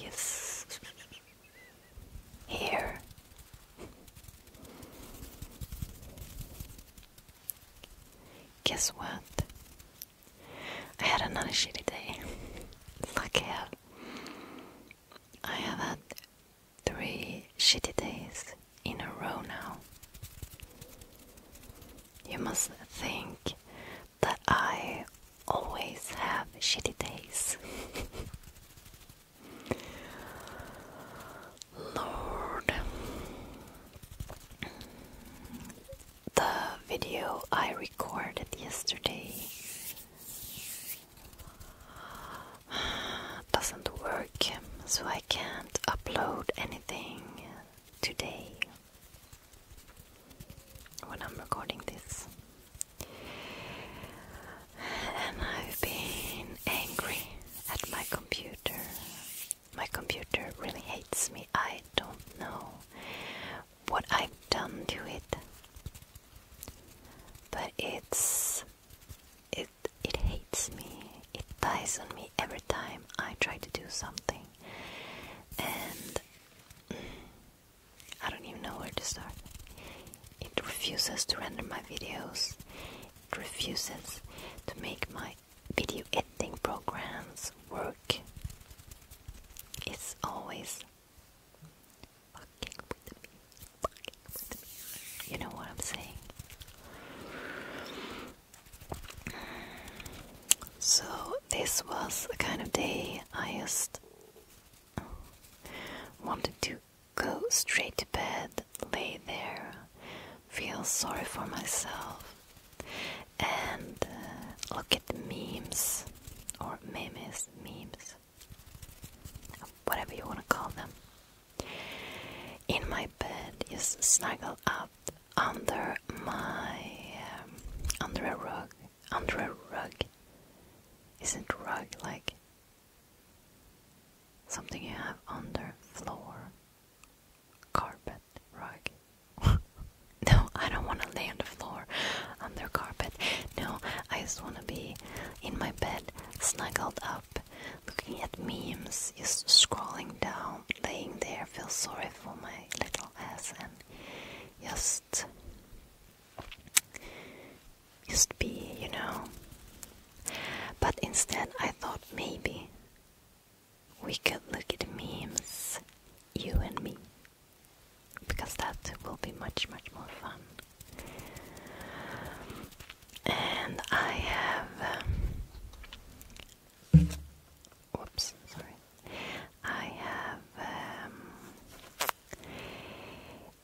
yes. Here. Guess what? I had another shitty day. Like I have had 3 shitty days in a row now. You must think that I always have shitty days. Lord. The video I recorded yesterday doesn't work, so I can't upload anything today when I'm recording this. And I've been angry at my computer. My computer really hates me. I don't know what I've done to it, but it hates me. It dies on me every time I try to do something, and I don't even know where to start. It refuses to render my videos. It refuses to make my video editing programs work. It's always fucking with me. You know what I'm saying? So this was a kind of day I just wanted to go straight to bed, lay there, feel sorry for myself, and look at the memes, or memes, whatever you want to call them, in my bed, just snuggled up under a rug. Isn't rug like something you have under floor? Carpet, rug. No, I don't want to lay on the floor under carpet. No, I just want to be in my bed, snuggled up, looking at memes, just scrolling down, laying there, feel sorry for my little ass, and just be, you know. But instead I thought maybe we could look at the memes, you and me, because that will be much, much more fun. And I have I have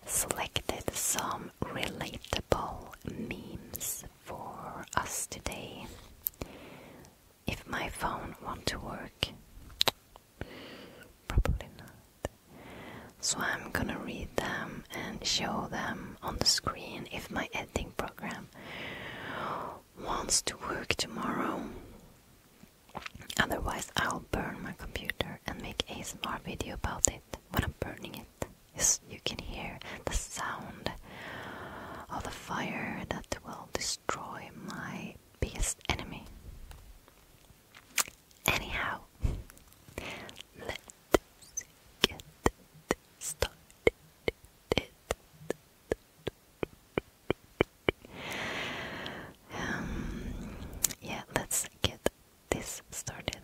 selected some relatable memes for us today. If my phone wants to work, probably not. So I'm gonna read them and show them on the screen if my editing program wants to work tomorrow. Otherwise I'll burn my computer and make ASMR video about it when I'm burning it. Yes, you can hear the sound of the fire that will destroy my biggest enemy. Anyhow, let's get started. Let's get this started.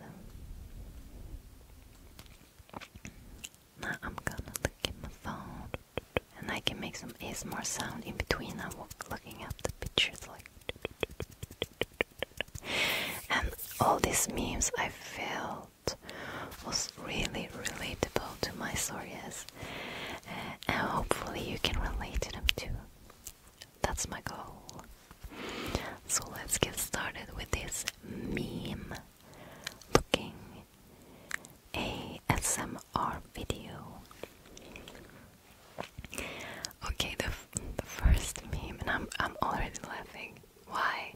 Now I'm gonna look at my phone, and I can make some ASMR sound in between. I'm looking at the pictures like. And all these memes I felt was really relatable to my stories, and hopefully you can relate to them too. That's my goal. So let's get started with this meme looking ASMR video. Okay, the first meme, and I'm already laughing. Why?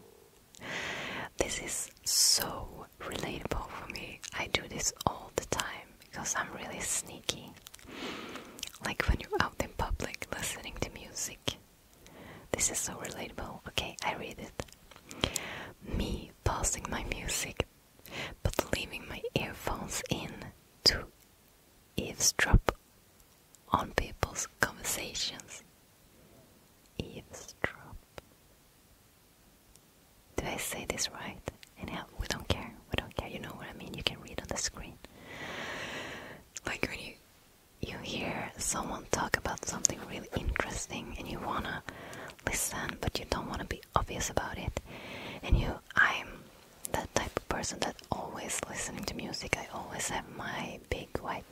This is so relatable for me. I do this all the time because I'm really sneaky. Like when you're out in public listening to music. This is so relatable. Okay, I read it. Me pausing my music but leaving my earphones in to eavesdrop on people's conversations. Eavesdrop. Did I say this right? Anyhow, we don't care. We don't care. You know what I mean. You can read on the screen. Like when you hear someone talk about something really interesting and you wanna listen, but you don't want to be obvious about it. And I'm that type of person that always listening to music. I always have my big white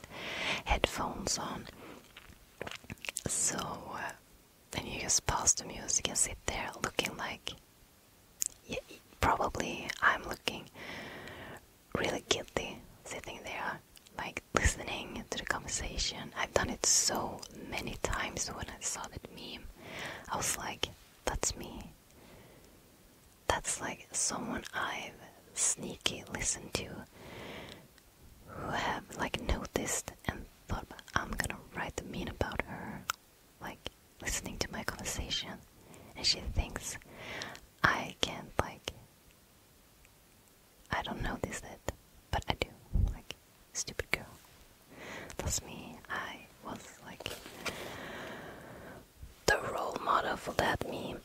headphones on. So, and you just pause the music and sit there looking like, yeah, probably I'm looking really guilty sitting there, like listening to the conversation. I've done it so many times. When I saw that meme, I was like, that's me. That's like someone I've sneaky listened to, who have like noticed and thought, I'm gonna write a meme about her, like listening to my conversation, and she thinks I can't, like, I don't notice it, but I do, like, stupid girl. That's me. I was like the role model for that meme.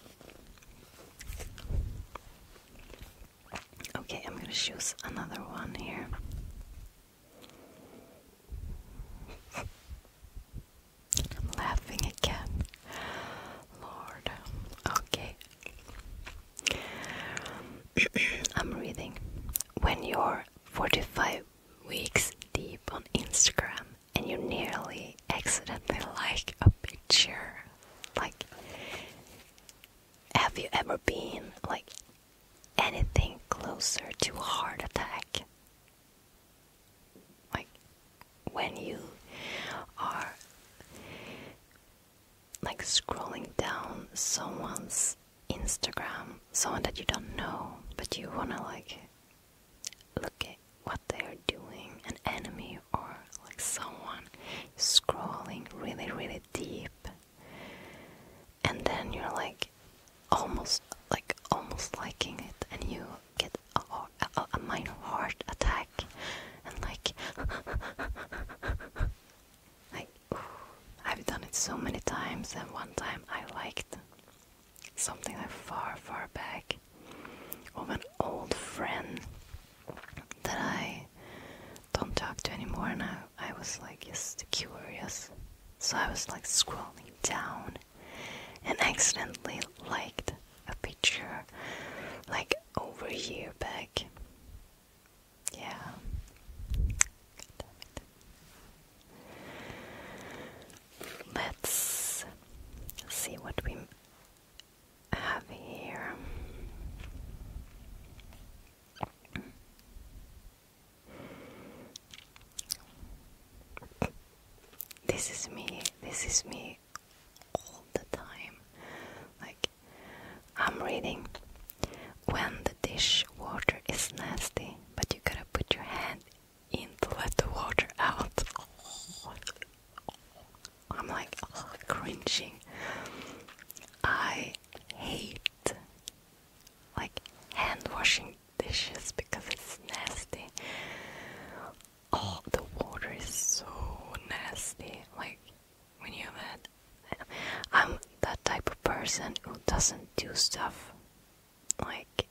Okay, I'm gonna choose another one here. I'm laughing again. Lord. Okay. I'm reading. When you're 45 weeks deep on Instagram and you nearly accidentally like a picture, like, have you ever been like anything closer to a heart attack? Like when you are like scrolling down someone's Instagram, someone that you don't know, but you wanna like look at what they're doing, an enemy or like someone scrolling really, really deep, and then you're like almost liking it, and you get a minor heart attack, and like like I've done it so many times. And one time I liked something like far back of an old friend that I don't talk to anymore, and I was like just curious, so I was like scrolling down and accidentally liked a picture like over a year back. Yeah. Let's see what we have here. This is me all the time. Like, I'm reading, when the dishwater is nasty, but you gotta put your hand in to let the water out. I'm like, cringing. I hate like hand washing dishes because it's nasty. Oh, the water is so nasty. Like, when you have had, I'm that type of person who doesn't do stuff like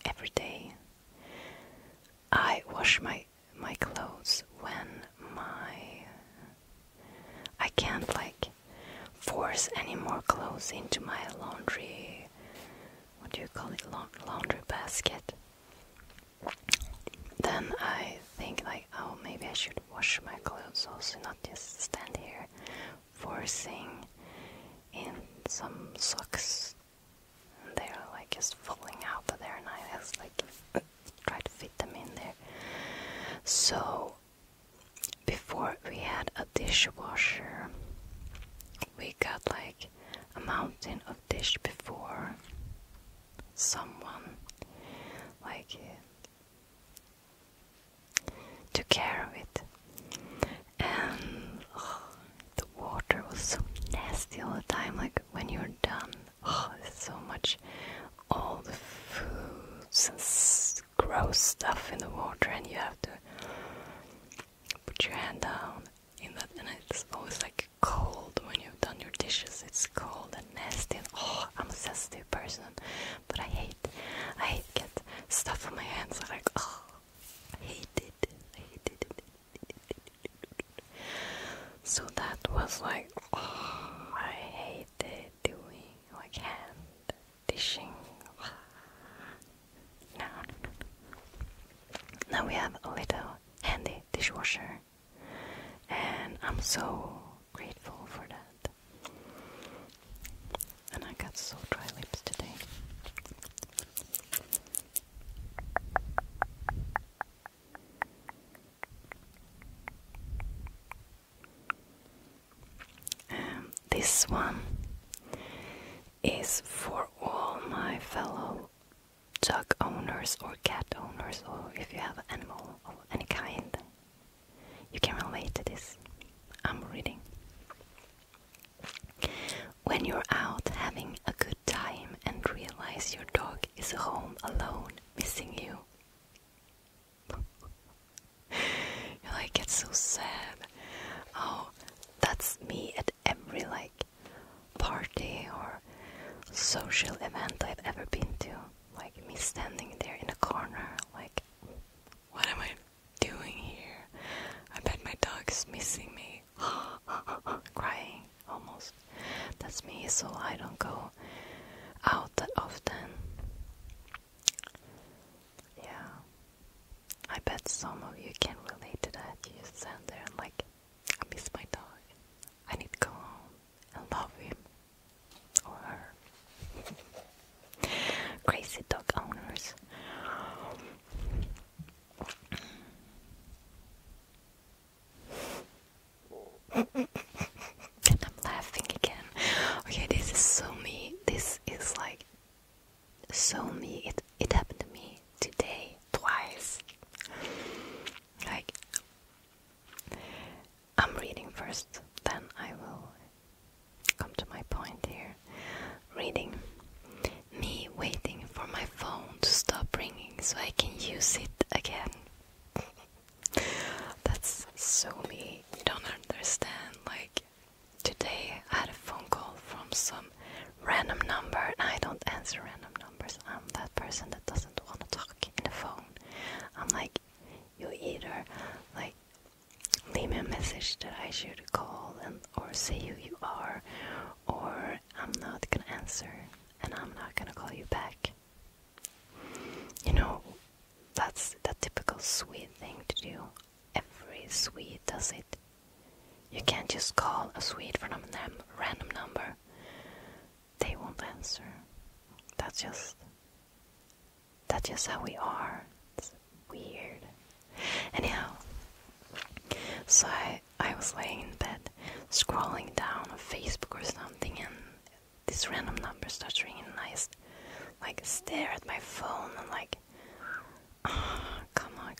every day. I wash my clothes when I can't like force any more clothes into my laundry, what do you call it, laundry basket. Then I think like, oh, maybe I should wash my clothes also, not just stand here forcing in some socks and they're like just falling out of there, and I just like try to fit them in there. So before we had a dishwasher, we got like a mountain of dish before someone like took care of it, and the water was so nasty all the time. Like when you're done, there's so much, all the foods and gross stuff in the water, and you have to put your hand down and it's always like cold when you've done your dishes. It's cold and nasty, and I'm a sensitive person, but I hate get stuff on my hands. I'm like, I hate it. So that was like, I hated doing like hand dishing. No. Now we have a little handy dishwasher, and I'm so grateful for that. And I got so dry lips today. This one is for all my fellow dog owners or cat owners, or if you have an animal of any kind, you can relate to this. I'm reading. When you're out having a good time and realize your dog is home alone, missing you, you like get so sad. Oh, that's me at every like party or social event I've ever been to. Like me standing there in a corner, like, what am I doing here? I bet my dog's missing me. Crying almost. That's me, so I don't go out that often. Yeah, I bet some of you can relate to that. You stand there and like, I miss my dog. I need to go home and love him or her. Crazy dog owners. And I'm laughing again. Okay, this is so me. This is like so me. It happened to me today twice. Like, I'm reading first, then I will come to my point here. Reading. Me waiting for my phone to stop ringing so I can use it again. That's so me. You don't understand. Like, today I had a phone call from some random number, and I don't answer random numbers. I'm that person that doesn't want to talk in the phone. I'm like, you either like leave me a message that I should call or say who you are, or I'm not gonna answer and I'm not gonna call you back. You know, that's the typical Swede thing to do. Every Swede does it. You can't just call a Swede from a random number. They won't answer. That's just how we are. It's weird. Anyhow, so I was laying in bed, scrolling down on Facebook or something, and this random number starts ringing, and I like stare at my phone and like, oh, come on,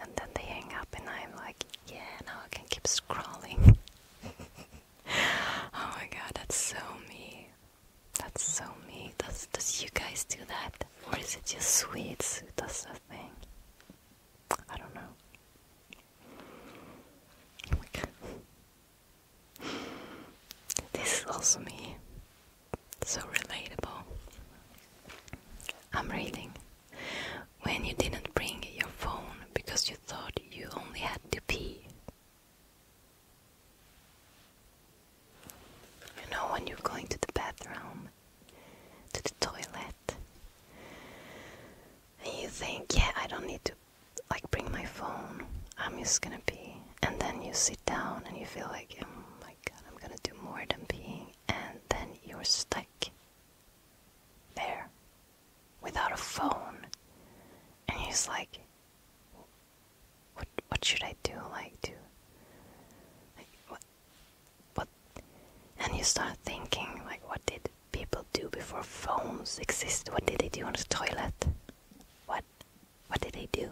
and then they hang up, and I'm like, yeah, now I can keep scrolling. Oh my god, that's so me. That's so me. Does you guys do that? Or is it just Swedes who does that thing? I don't know. Oh my god. This is also me. So relatable. I'm reading. When you didn't bring your phone because you thought you only had to pee. You know, when you're going to the bathroom, to the toilet, and you think, yeah, I don't need to like bring my phone, I'm just gonna pee. And then you sit down and you feel like, oh my god, I'm gonna do more than peeing, and then you're stuck there without a phone, and you're just like, what should I do? What? And you start thinking, like, what did people do before phones existed? What did they do on the toilet? What did they do?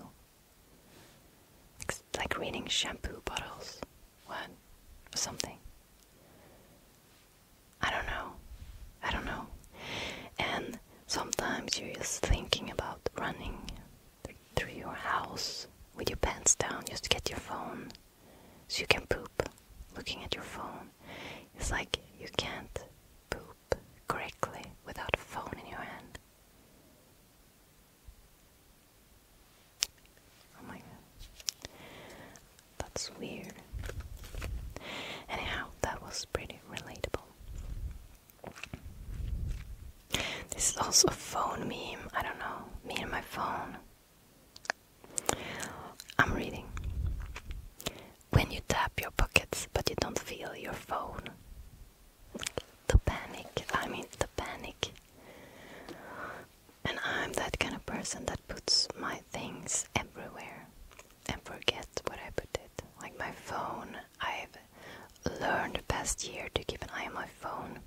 It's like reading shampoo bottles. What? Or something. I don't know. And sometimes you're just thinking about running through your house with your pants down just to get your phone so you can poop. looking at your phone. It's like you can't poop correctly without a phone in your hand. Oh my god. That's weird. Anyhow, that was pretty relatable. This is also a phone meme. I don't know. Me and my phone. I'm reading. When you tap your pockets but you don't feel your phone. The panic. The panic. And I'm that kind of person that puts my things everywhere and forget where I put it. Like my phone, I've learned the past year to keep an eye on my phone.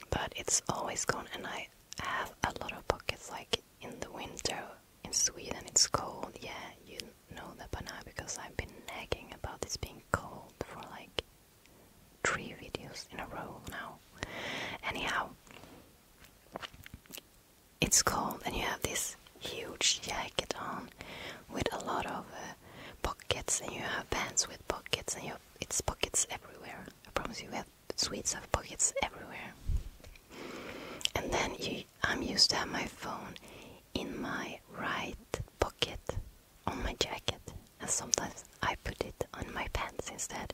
But it's always gone, and I have a lot of pockets. Like in the winter in Sweden it's cold. Yeah, you know that by now because I've been nagging about this being cold for like 3 videos in a row now. Anyhow, it's cold and you have this huge jacket on with a lot of pockets, and you have pants with pockets, and it's pockets everywhere. I promise you, Swedes have pockets everywhere. And then I'm used to have my phone in my right pocket on my jacket, and sometimes I put it on my pants instead.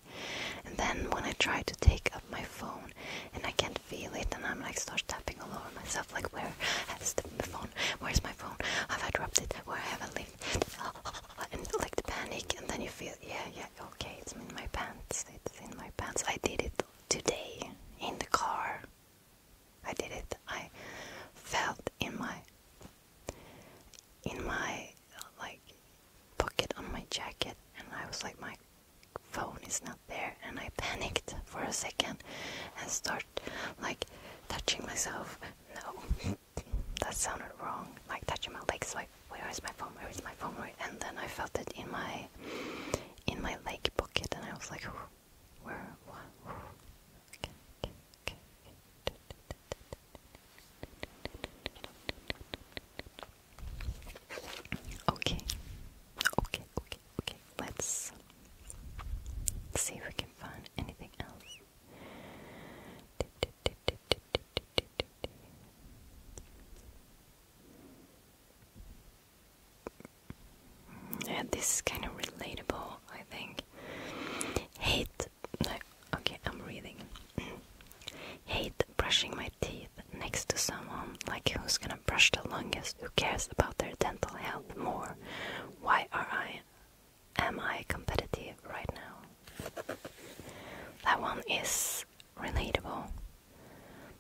And then when I try to take up my phone and I can't feel it, and I'm like start tapping all over myself, like where has the phone? Where's my phone? Have I dropped it? Where have I left it? And like the panic, and then you feel okay, it's in my pants. It's in my pants. I did it today in the car. I did it. I felt in my like pocket on my jacket, and I was like, my phone is not there, and I panicked for a second and start like touching myself. No, that sounded wrong. Like touching my legs, like where is my phone? Where is my phone? And then I felt it in my leg pocket, and I was like, where? What? Okay. Let's see if we can find anything else. Yeah, this is kind of relatable, I think. I'm reading. Hate brushing my teeth next to someone. Like, who's gonna brush the longest? Who cares about their dental health more? Why am I competitive right now? That one is relatable.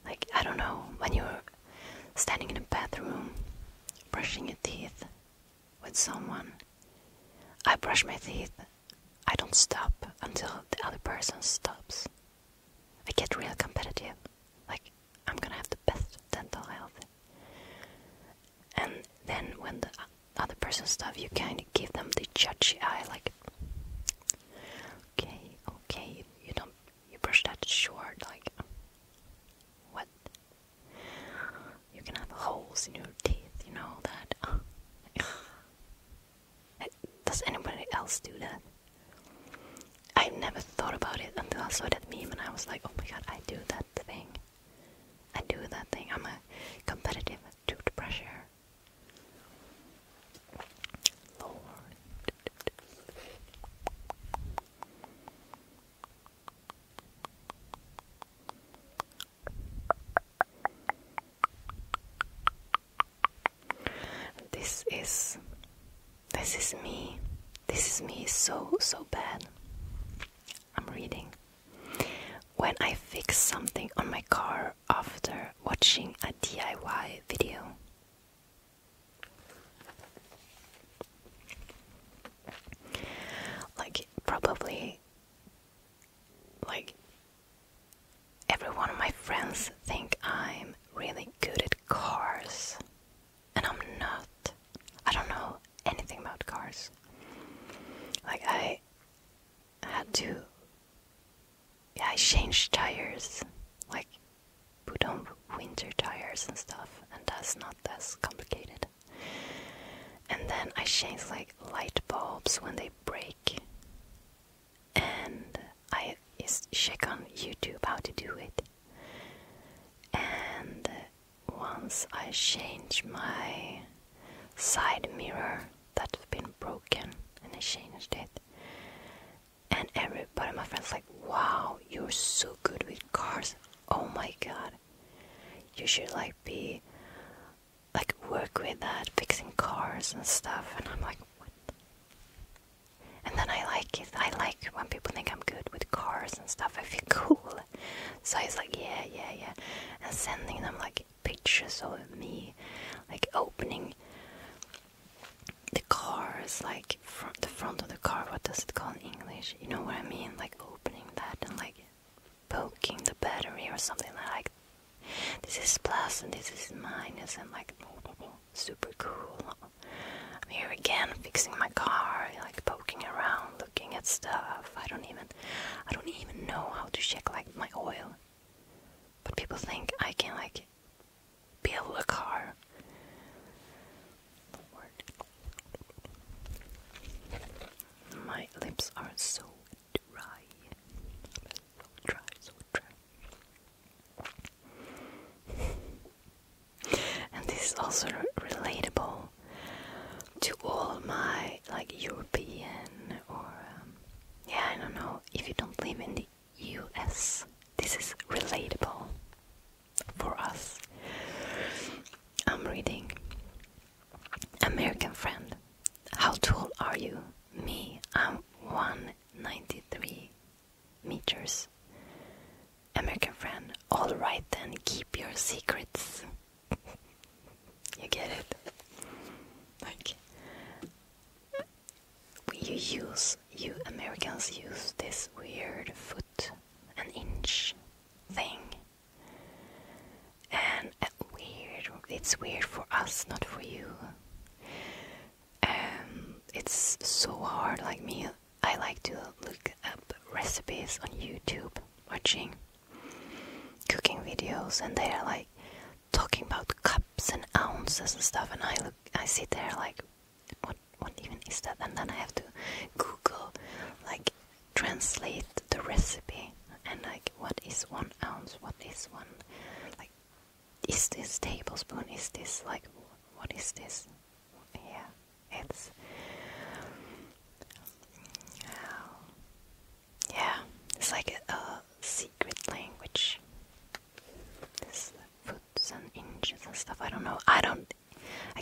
Like, I don't know, when you're standing in a bathroom brushing your teeth with someone, I brush my teeth. I don't stop until the other person stops. I get real competitive. Like, I'm gonna have the best dental health. And then when the other person stops, you kind of give them the judgy eye, like, okay, you brush that short, like, what? You can have holes in your teeth, you know that. Does anybody else do that? I never thought about it until I saw that meme, and I was like, oh my god, I do that thing. I'm a competitive toothbrusher. Lord. This is me. This is me so bad. I'm reading. When I fix something on my car after watching a DIY video. Like, probably, like, every one of my friends think I'm really good at cars. And I'm not. I don't know anything about cars. Like, I changed tires, like put on winter tires and stuff, and that's not as complicated. And then I changed like light bulbs when they break, and I is check on YouTube how to do it. And once I changed my side mirror that's been broken, and I changed it, and everybody, my friends, like, wow, you're so good with cars. Oh my god, you should like be like work with that, fixing cars and stuff. And I'm like, what? And then I like it. I like when people think I'm good with cars and stuff. I feel cool. So I was like, yeah, and sending them like pictures of me like opening the cars, like the front of the car. What does it call in English? You know what I mean? Like opening that and like poking the battery or something like, this is plus and this is minus, and like super cool. I'm here again fixing my car, like poking around, looking at stuff. I don't even know how to check like my oil. But people think I can like build a car. My lips are so dry. So dry. And this is also relatable to all my like European or I don't know, if you don't live in the US, this is relatable for us. I'm reading American Friend. How tall are you? Me, I'm 193 meters. American Friend. Alright then, keep your secrets. You get it? Like, you Americans use this weird foot, an inch thing. And it's weird for us, not for you. It's so hard, like me, I like to look up recipes on YouTube, watching cooking videos, and they're like talking about cups and ounces and stuff, and I sit there like, what even is that? And then I have to Google, like translate the recipe, and like, what is 1 ounce, what is one, like, is this tablespoon, is this like, what is this? It's like a secret language. This foots and inches and stuff. I don't know. I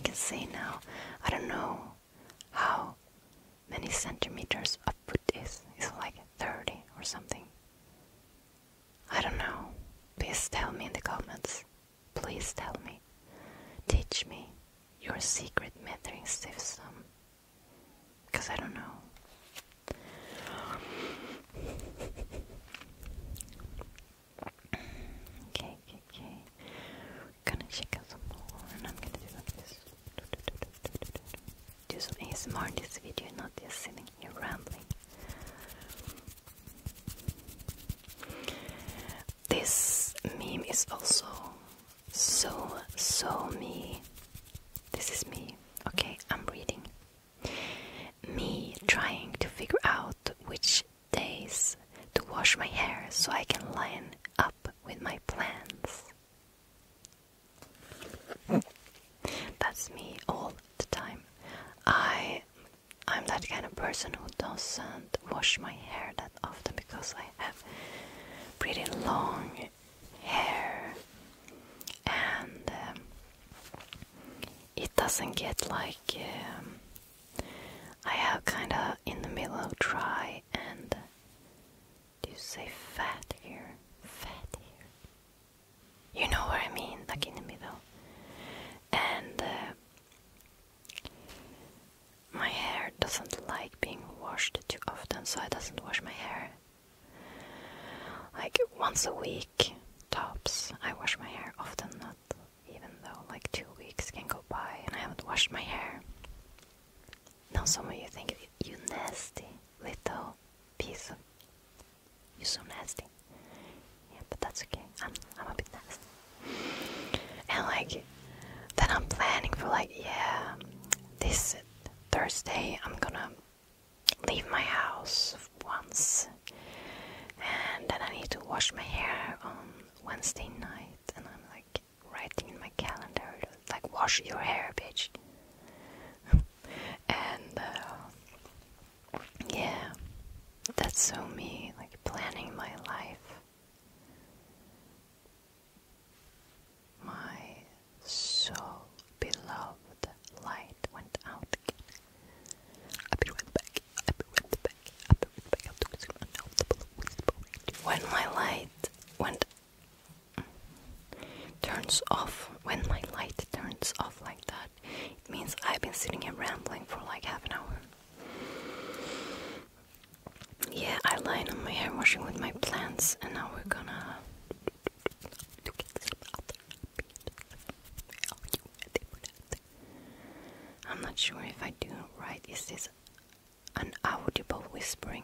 can say now, I don't know how many centimeters a foot is. Is it like 30 or something? I don't know. Please tell me in the comments. Please tell me. Teach me your secret measuring system. Because I don't know. Okay. Gonna check out some more, and I'm gonna do like this. Do some ASMR in this video, not just sitting here rambling. This meme is also so me. This is me. Okay, I'm reading. Me trying to figure out which days to wash my hair so I can line up with my plans. That's me all the time. I'm that kind of person who doesn't wash my hair that often because I have pretty long hair, and it doesn't get like I have kind of in the middle of dry and, do you say fat here? Fat here. You know what I mean, like in the middle. And my hair doesn't like being washed too often, so I doesn't wash my hair. Like once a week tops. I wash my hair often, not even though like 2 weeks can go by and I haven't washed my hair. Now some of you think, you nasty little piece of... You're so nasty. Yeah, but that's okay. I'm a bit nasty. And like, then I'm planning for like, yeah, this Thursday I'm gonna leave my house once. Wednesday night, and I'm like writing in my calendar, like, wash your hair, bitch. And yeah, that's so me, like planning my life. My so beloved light went out again. I'll be right back. When my light turns off, like that, it means I've been sitting here rambling for like half an hour. Yeah, I lied on my hair washing with my plants, and now we're gonna I'm not sure if I do it right. Is this an audible whispering?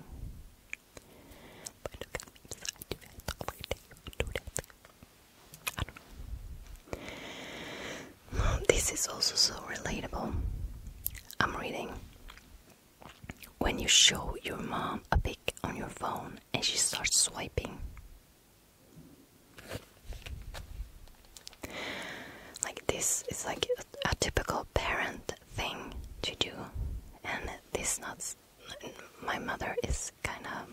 I don't know. This is also so relatable. I'm reading. When you show your mom a pic on your phone and she starts swiping. Like, this is like a typical parent thing to do, and this not. My mother is kind of.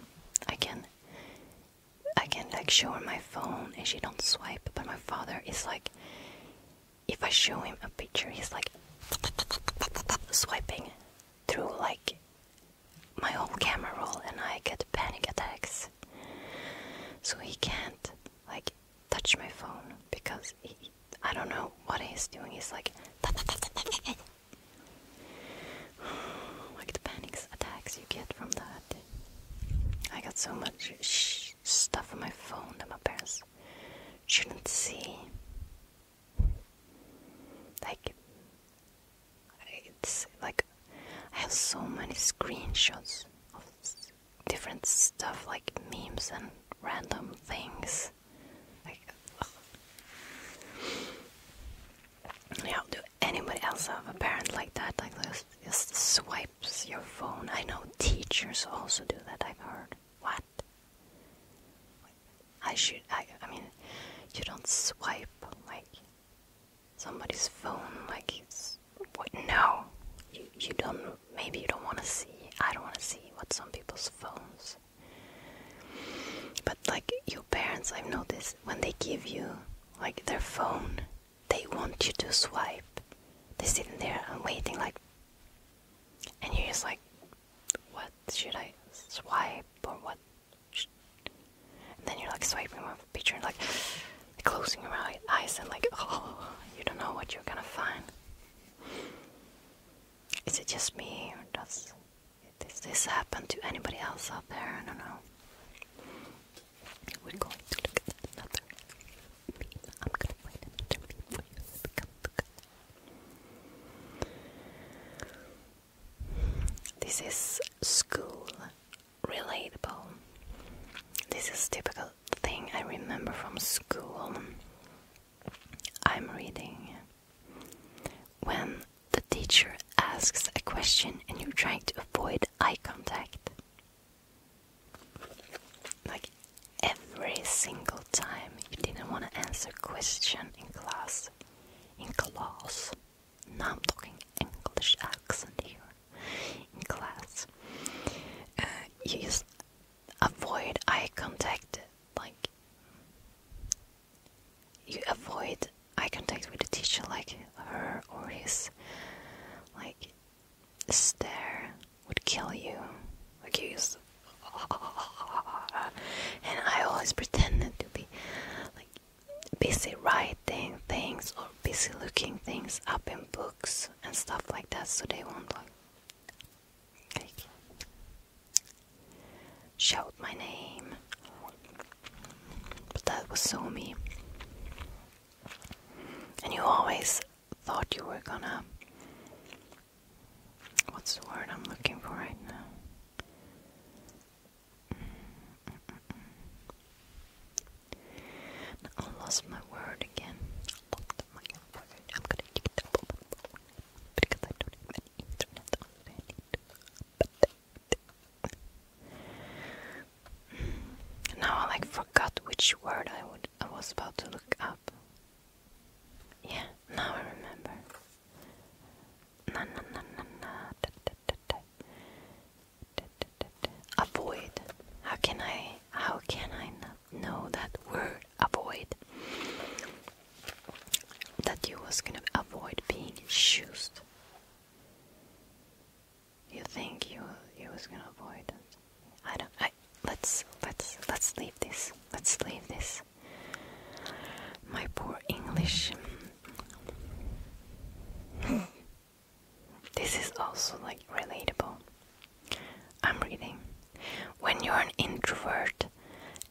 I can like show her my phone and she don't swipe, but my father is like, if I show him a picture, he's like swiping through like my whole camera roll, and I get panic attacks. So he can't like touch my phone because I don't know what he's doing. He's like like the panic attacks you get from that. I got so much stuff on my phone that my parents shouldn't see. Like, it's like I have so many screenshots of different stuff, like memes and random things. Like, yeah, do anybody else have a parent like that? Like, just swipes your phone? I know teachers also do that. I've heard. What? I mean, you don't swipe like somebody's phone like it's what? No, you don't. Maybe you don't want to see. I don't want to see what's on people's phones. But like your parents, I've noticed when they give you like their phone, they want you to swipe. They're sitting there and waiting, like, and you're just like, what should I swipe or what? And then you're like swiping on a picture and like closing your eyes and like, oh, you don't know what you're gonna find. Is it just me, or does this happen to anybody else out there? I don't know. We're going to look at another meme. I'm gonna find another meme for you. This is school relatable. This is typical thing I remember from school. I'm reading. When the teacher asks a question and you're trying to avoid eye contact. Like, every single time you didn't want to answer a question in class. Now I'm talking English accent here. In class. You just avoid eye contact. Like, you avoid eye contact with the teacher, like her or his. Like, stare would kill you. Like, you just and I always pretended to be like busy writing things or busy looking things up in books and stuff like that, so they won't like shout my name. But that was so me. And you always thought you were gonna, what's the word I'm looking for right now? I lost my word again. I'm gonna dig it up because I don't have any internet on it. Now I like forgot which word I was about to look up. Yeah, now I remember. Avoid. How can I not know that word, avoid? That you was gonna avoid being used. You think you was gonna avoid it? Let's leave this. Let's leave this. My poor English. This is also like relatable. I'm reading. When you're an introvert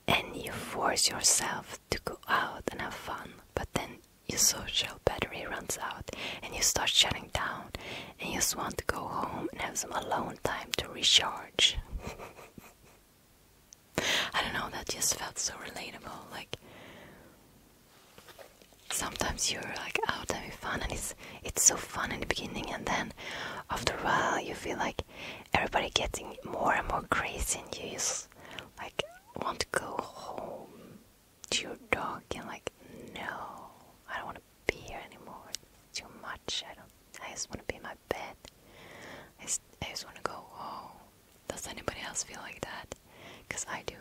and you force yourself to go out and have fun, but then your social battery runs out and you start shutting down and you just want to go home and have some alone time to recharge. I don't know, that just felt so relatable. Like, sometimes you're like out having fun and it's so fun in the beginning, and then after a while you feel like everybody getting more and more crazy and you just like want to go home to your dog and like, no, I don't want to be here anymore. It's too much. I just want to be in my bed. I just want to go home. Does anybody else feel like that? Because I do.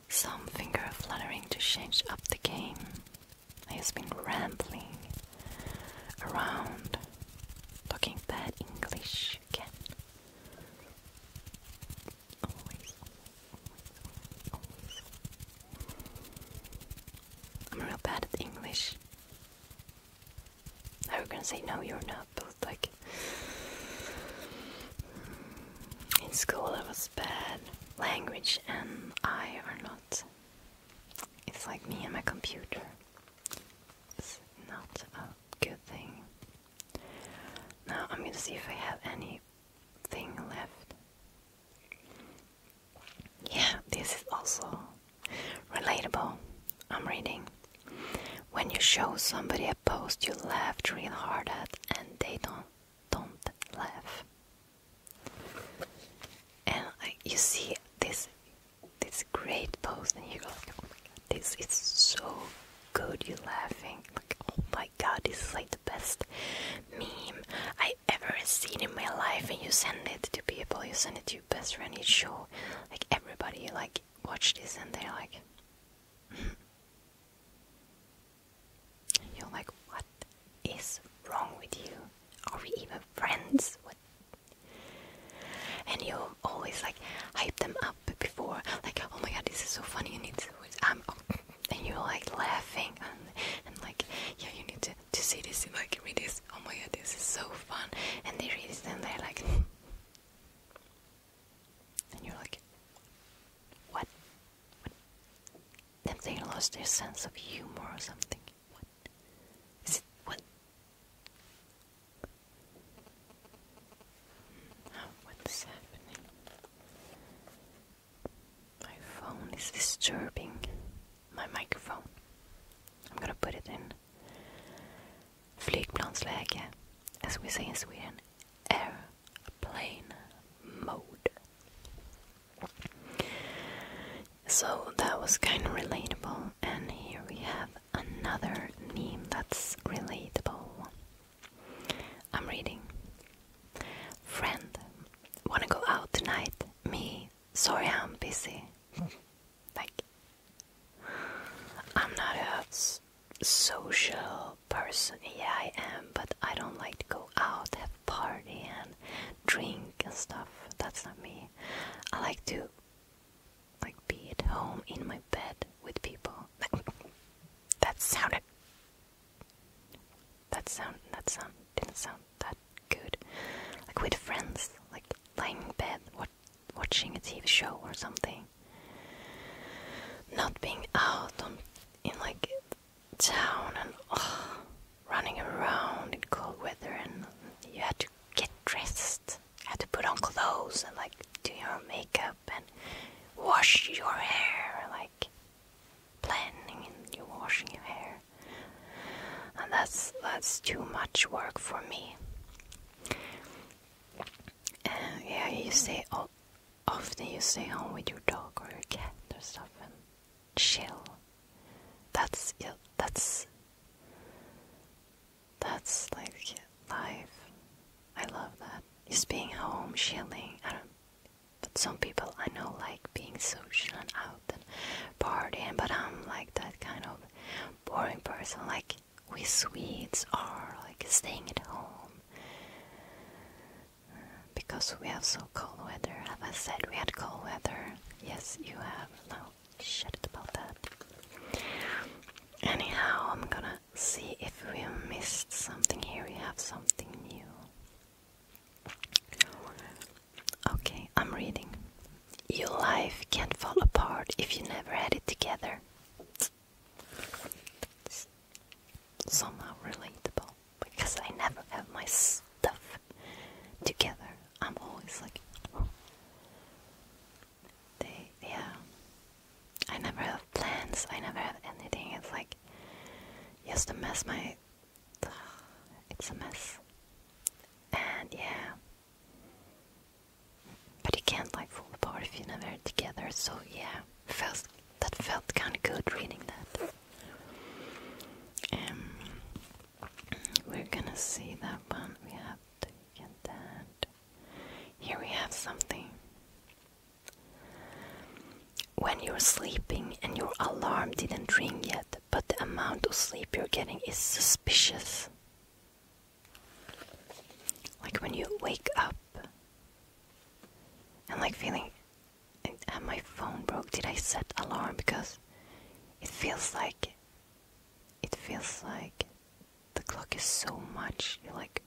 Some finger fluttering to change up the game. I have been rambling around, talking bad English again. Always. I'm real bad at English. I was gonna say no, you're not, but like in school I was bad. Language and I are not. It's like me and my computer. It's not a good thing. Now I'm gonna see if I have anything left. Yeah, this is also relatable. I'm reading. When you show somebody a post you laughed real hard at and they don't laugh. And you see this great post and you go like, oh my god, this is so good, you're laughing. Like, oh my god, this is like the best meme I ever seen in my life, and you send it to people, you send it to your best friend, you show like everybody, like watch this, and they're like, you're like, what is wrong with you? Are we even friends? What? And you always like hype them up before, like, oh my god, this is so funny, you need to, and you're like laughing and like, yeah, you need to see this, like read this, oh my god, this is so fun, and they read it and they're like, and you're like, what? Then they lost their sense of humor or something. What is it? What? What's happening? My phone is disturbing my microphone. I'm gonna put it in flygplansläge, as we say in Sweden, airplane mode. So that was kind of relatable, and here we have another meme that's relatable. I'm reading. Friend, wanna go out tonight? Me, sorry I'm busy. Like, I'm not a social person. Yeah, I am, but I don't like to go out, have party and drink and stuff. That's not me. I like to like be at home in my bed with people. That didn't sound that good. Like with friends, like lying in bed, watching a TV show or something. Not being out in like town and running around in cold weather, and you had to get dressed. You had to put on clothes and like do your makeup and wash your hair, like planning and you washing your hair. And that's too much work for me. yeah, you say often you stay home with your dog or your cat or stuff and chill. That's like life. I love that. Just being home, chilling. But some people I know like being social and out and partying, but I'm like that kind of boring person. Like we Swedes are like staying at home because we have so cold weather. Have I said we had cold weather? Yes, you have. No, shut it about that. Anyhow, I'm gonna see if we missed something here. We have something new. Okay, I'm reading. Your life can't fall apart if you never had it together. That's somehow relatable because I never have my stuff together. I'm always like, oh. I never have plans. I never have anything. It's like just a mess. It's a mess. And yeah. But you can't like fall apart if you never are together. So yeah, that felt kind of good reading that. We're gonna see that one. We have to get that. Here we have something. When you're sleeping and your alarm didn't ring yet, but the amount of sleep you're getting is suspicious. Like when you wake up and like feeling, my phone broke. Did I set alarm? Because it feels like the clock is so much. You're like,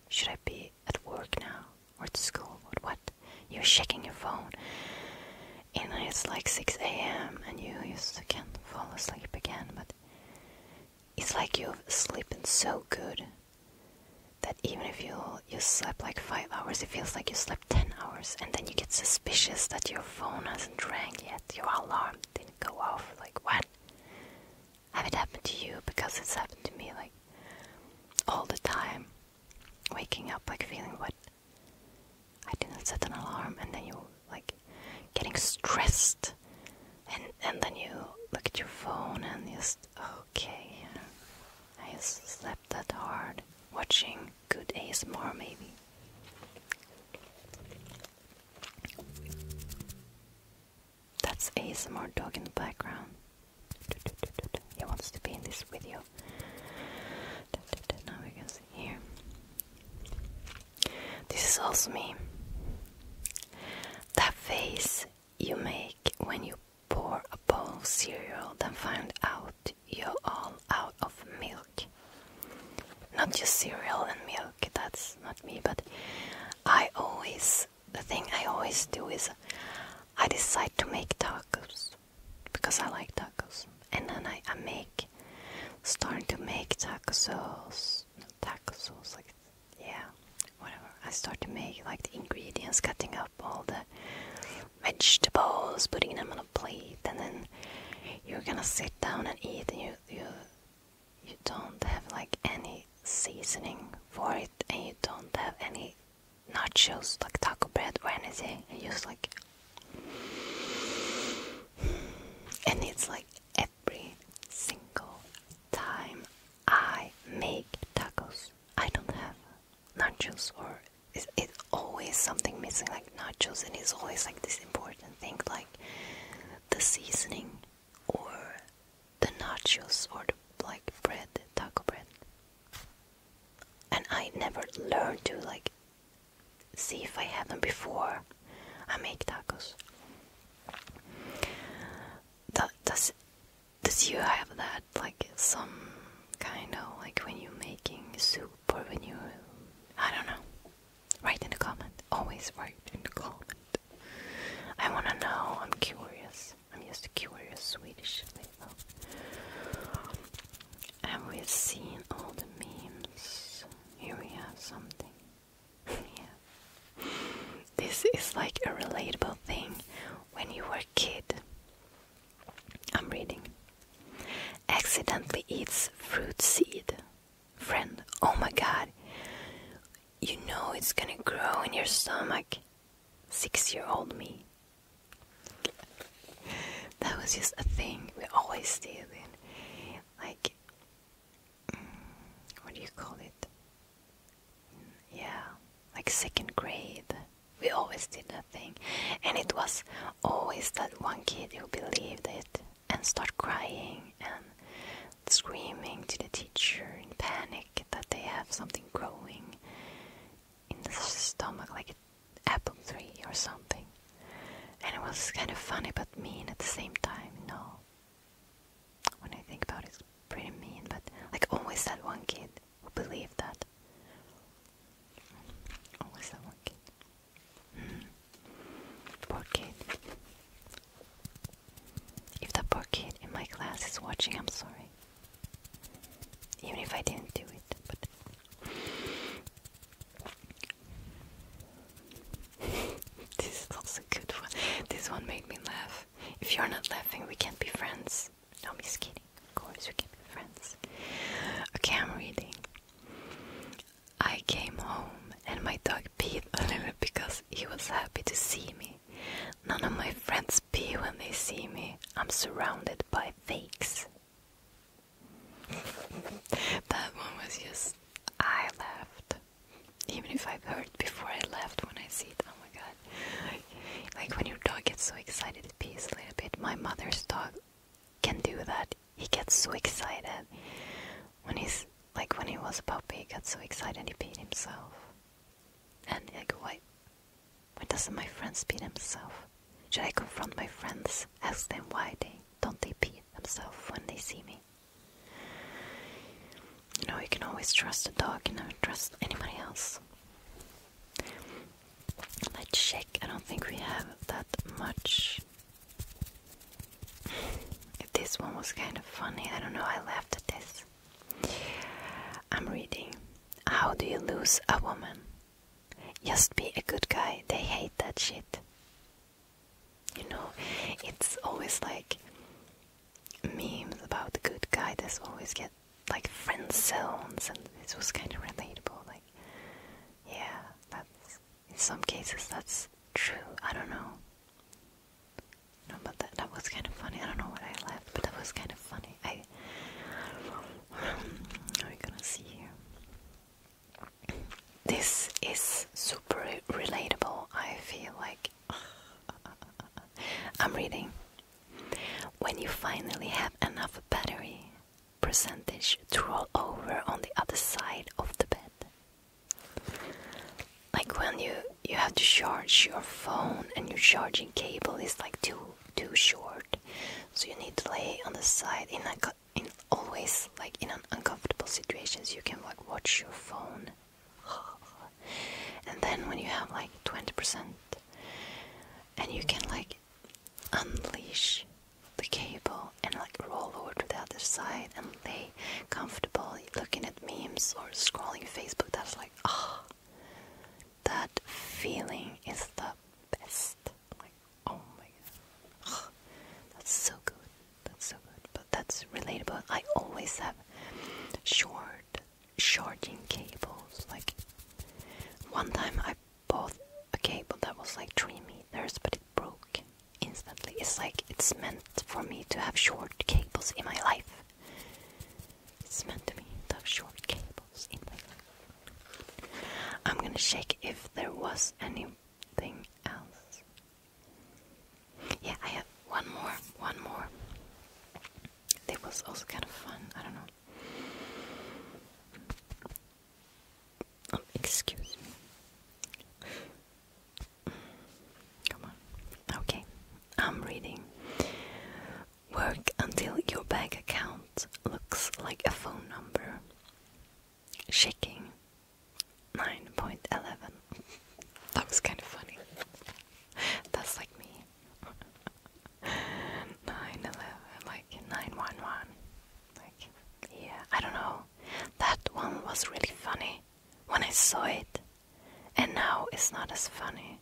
should I be at work now or at school? What? You're checking your phone. And it's like 6 a.m. and you just can't fall asleep again. But it's like you've slept so good that even if you slept like 5 hours, it feels like you slept 10 hours. And then you get suspicious that your phone hasn't rang yet. Your alarm didn't go off. Like, what? Have it happened to you? Because it's happened to me like all the time. Waking up like feeling what? I didn't set an alarm, and then you like getting stressed, and then you look at your phone and just, okay, I just slept that hard, watching good ASMR maybe. That's ASMR dog in the background. He wants to be in this video. Now we can see here. This is also me. That face you make when you pour a bowl of cereal, then find out you're all out of milk. Not just cereal and milk, that's not me, but the thing I always do is I decide to make tacos because I like tacos, and then I starting to make taco sauce, like, yeah, whatever. I start to make like the ingredients, cutting up all the vegetables, putting them on a plate, and then you're gonna sit down and eat, and you don't have like any seasoning for it, and you don't have any nachos like taco bread or anything, and just like, and it's like every single time I make tacos, I don't have nachos, or it's always something missing, like nachos, and it's always like this important thing, like the seasoning or the nachos or the like bread, taco bread. And I never learned to like see if I have them before I make tacos. Does you have that, like some kind of like when you're making soup, or when you, I don't know, write in the comment. Always write in the comment. I want to know. I'm curious. I'm just a curious Swedish little. And we've seen all the memes. Here we have something. Yeah. This is like a relatable thing when you were a kid. I'm reading. Accidentally eats fruit seed. Friend, oh my god. You know it's gonna grow in your stomach. 6-year-old me. That was just a thing we always did in, like, what do you call it? Yeah, like 2nd grade. We always did that thing. And it was always that one kid who believed it and start crying and screaming to the teacher in panic that they have something growing in the stomach, like an apple tree or something. And it was kind of funny but mean at the same time, you know. When I think about it, it's pretty mean, but like always that one kid who believed that. Always that one kid. Poor kid. If that poor kid in my class is watching, I'm sorry. Even if I didn't do it, but this is also a good one. This one made me laugh. If you're not laughing, we can't be friends. No, I'm just kidding. Of course, we can be friends. Okay, I'm reading. I came home and my dog peed a little because he was happy to see me. None of my friends pee when they see me. I'm surrounded by fakes. That one was just, I laughed. Even if I've heard before, I laughed when I see it. Oh my god. Like when your dog gets so excited it pees a little bit. My mother's dog can do that. He gets so excited. When he was a puppy, he got so excited he peed himself. And like, why doesn't my friend pee themselves? Should I confront my friends? Ask them why don't they pee themselves when they see me? You know, you can always trust a dog, you never trust anybody else. Let's check. I don't think we have that much. This one was kind of funny. I don't know, I laughed at this. I'm reading. How do you lose a woman? Just be a good guy. They hate that shit. You know, it's always like memes about the good guy that always get like friend zones, and this was kind of relatable. Like, yeah, that's in some cases that's true. I don't know. No, but that was kind of funny. I don't know what I laughed, but that was kind of funny. What are we gonna see here? This is super relatable. I feel like I'm reading. When you finally have enough battery percentage to roll over on the other side of the bed. Like when you have to charge your phone and your charging cable is like too short, so you need to lay on the side in always like in an uncomfortable situations. You can like watch your phone, and then when you have like 20%, and you can like unleash the cable and like roll over to the other side and lay comfortable looking at memes or scrolling Facebook. That's like, that feeling is the best. Like, oh my god, that's so good. That's so good. But that's relatable. I always have short charging cables. Like one time I bought a cable that was like 3 meters, but it broke instantly. It's like it's meant for me to have short cables in my life. It's meant to me to have short cables in my life. I'm gonna check if there was anything else. Yeah, I have one more. It was also kind of fun. I don't know. Excuse me. Come on. Okay. I'm reading. Work until your bank account looks like a phone number. Checking 9.11. That was kind of funny. That's like me. 911, like 911. Like, yeah, I don't know. That one was really funny when I saw it, and now it's not as funny.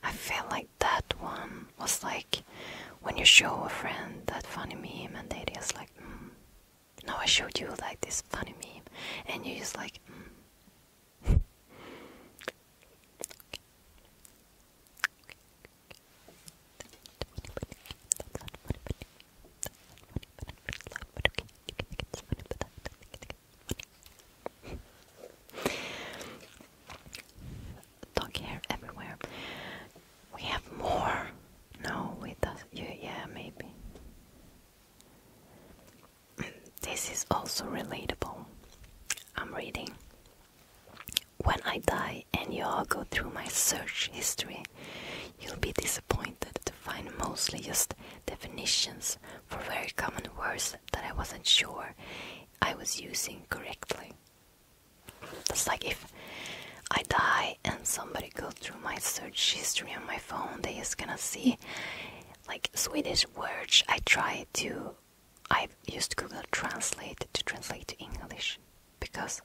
I feel like that one was like when you show a friend that funny meme and they just like, now I showed you like this funny meme, and you just like, also relatable. I'm reading. When I die and you all go through my search history, you'll be disappointed to find mostly just definitions for very common words that I wasn't sure I was using correctly. It's like if I die and somebody goes through my search history on my phone, they just gonna see like Swedish words I've used Google Translate to translate to English because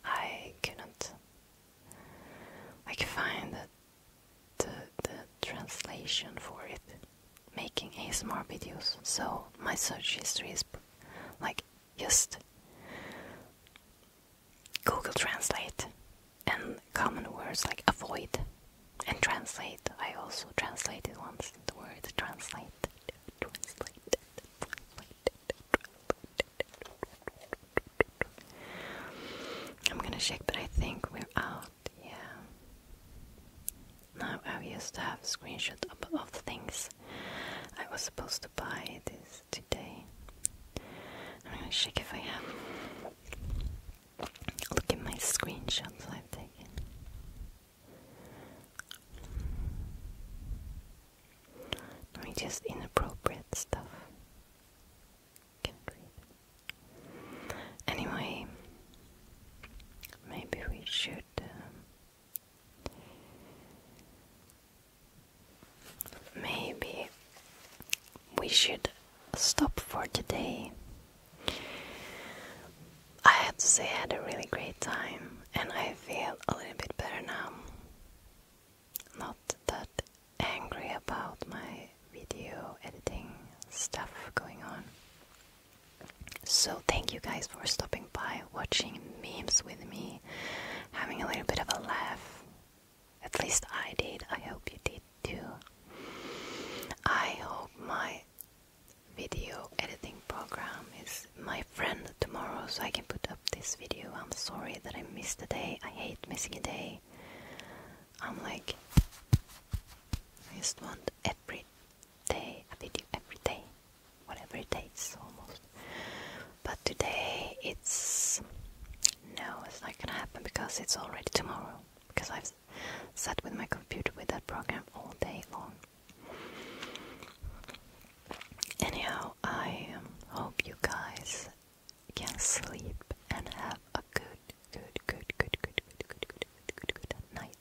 I couldn't find the translation for it, making ASMR videos. So my search history is like just Google Translate and common words like avoid and translate. I also translated once the word translate. I'm gonna check, but I think we're out. Yeah. Now I used to have a screenshot of the things I was supposed to buy this today. I'm gonna check if I have. Look at my screenshots I've taken. I mean, just inappropriate stuff. Can't read. Anyway, maybe we should stop for today. I have to say I had a really great time and I feel a little bit better now. Not that angry about my video editing stuff going on. So thank you guys for stopping by, watching memes with me, having a little bit of a laugh. At least I did. I hope you did too. I hope my video editing program is my friend tomorrow so I can put up this video. I'm sorry that I missed a day. I hate missing a day. I'm like, I just want every day a video, every day, whatever it takes almost. But today it's not gonna happen because it's already tomorrow, because I've sat with my computer with that program all day long. Anyhow, I hope you guys can sleep and have a good night.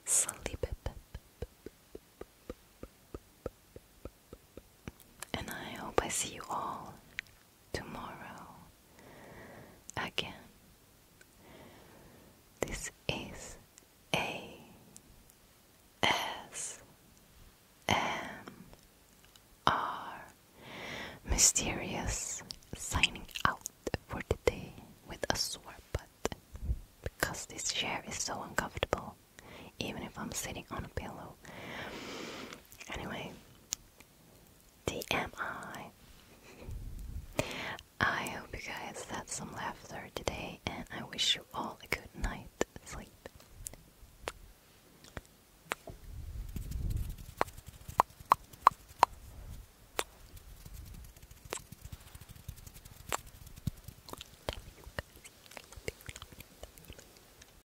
Sleep. And I hope I see you all tomorrow again. This is Mysterious signing out for today with a sore butt, because this chair is so uncomfortable. Even if I'm sitting on a pillow,